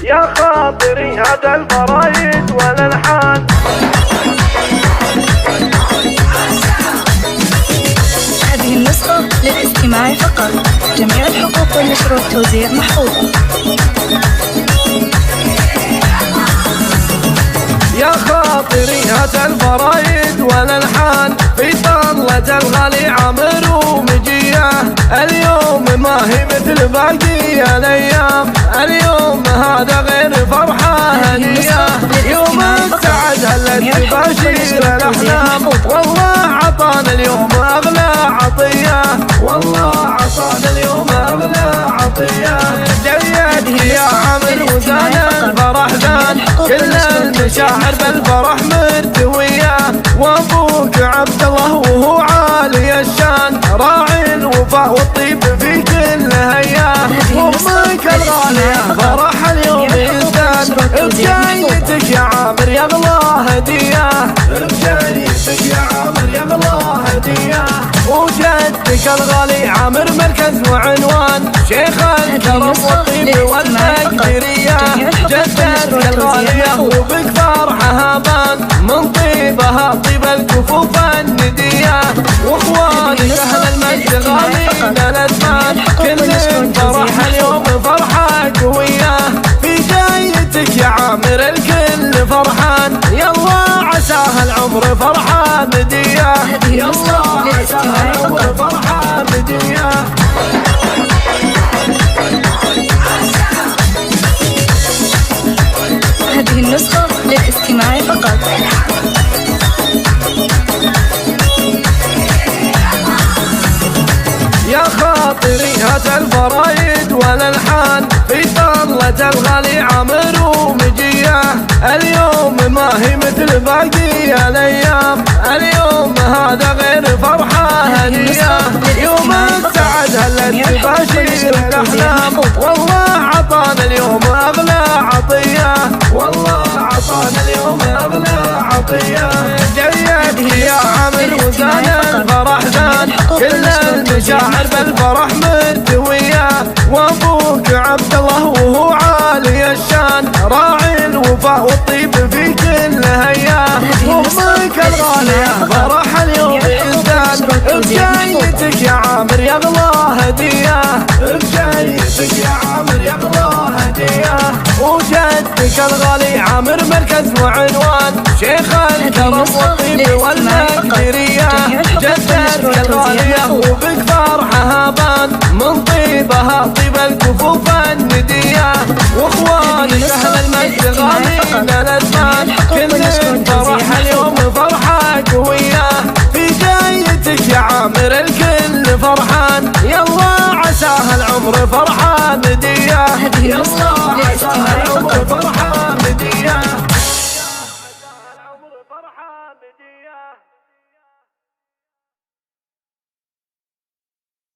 يا خاطري هذا الفرايد والالحان. هذه النسخة للاستماع فقط، جميع الحقوق والنشر والتوزيع محفوظة. يا خاطري هذا الفرايد والالحان، في طلة الغالي عامر ومجيه. اليوم ما هي مثل باقي الايام، اليوم هذا غير فرحة هنية. يوم السعد هلت تباشير الاحلام، والله عطانا اليوم اغلى عطية، والله عطانا اليوم اغلى عطية. جيد يا عامر وزان الفرح زان، كل المشاعر بالفرح مرتوية. وابوك عبد الله وهو عالي الشان، راعي الوفاء والطيب في كل هيا. وامك الغالية فرح اليوم يزدان، بجايتك يا عامر يغلى هدية، بجايتك يا عامر يغلى هدية. وجدك الغالي عامر مركز وعنوان، شيخ الكرم والطيب والمقدرية. جدك الغالية وبك فرحها بان، من طيبها طيب الكفوف الندية. واخوانك اهل المجد غالين الاسمان، كل فرح اليوم فرحة قوية. في جايتك يا عامر الكل فرحان، يلا عساها العمر فرحة مدية، يلا عساها العمر فرحة مدية. هذه النسخة للاستماع فقط. يا خاطري هذا الفرايد والالحان، في طلة الغالي عامر ومجيه. اليوم ما هي مثل باقي الايام، اليوم هذا غير فرحة هنية. يوم السعد هلت تباشير الاحلام، والله عطانا اليوم اغلى عطية، والله عطانا اليوم اغلى عطية. جيد يا عامر وزان الفرح زان، كل المشاعر بالفرح مرتوية. وابوك عبد الله وهو عالي الشان، راعي الوفاء والطيب في كل هيا. وامك الغالية فرح اليوم يزدان، بجايتك يا عامر يغلى هدية، بجايتك يا عامر يغلى هدية. وجدك الغالي عامر مركز وعنوان، شيخ الكرم والطيب والمقدرية. جدك الغالية وبك فرحها بان، من طيبها طيب الكفوف الندية. واخوانك اهل المجد غالين الاسمان، كل فرح اليوم فرحة قوية. في جايتك يا عامر الكل فرحان، يلا عساها العمر فرحة مدية، يلا عساها العمر فرحة مدية.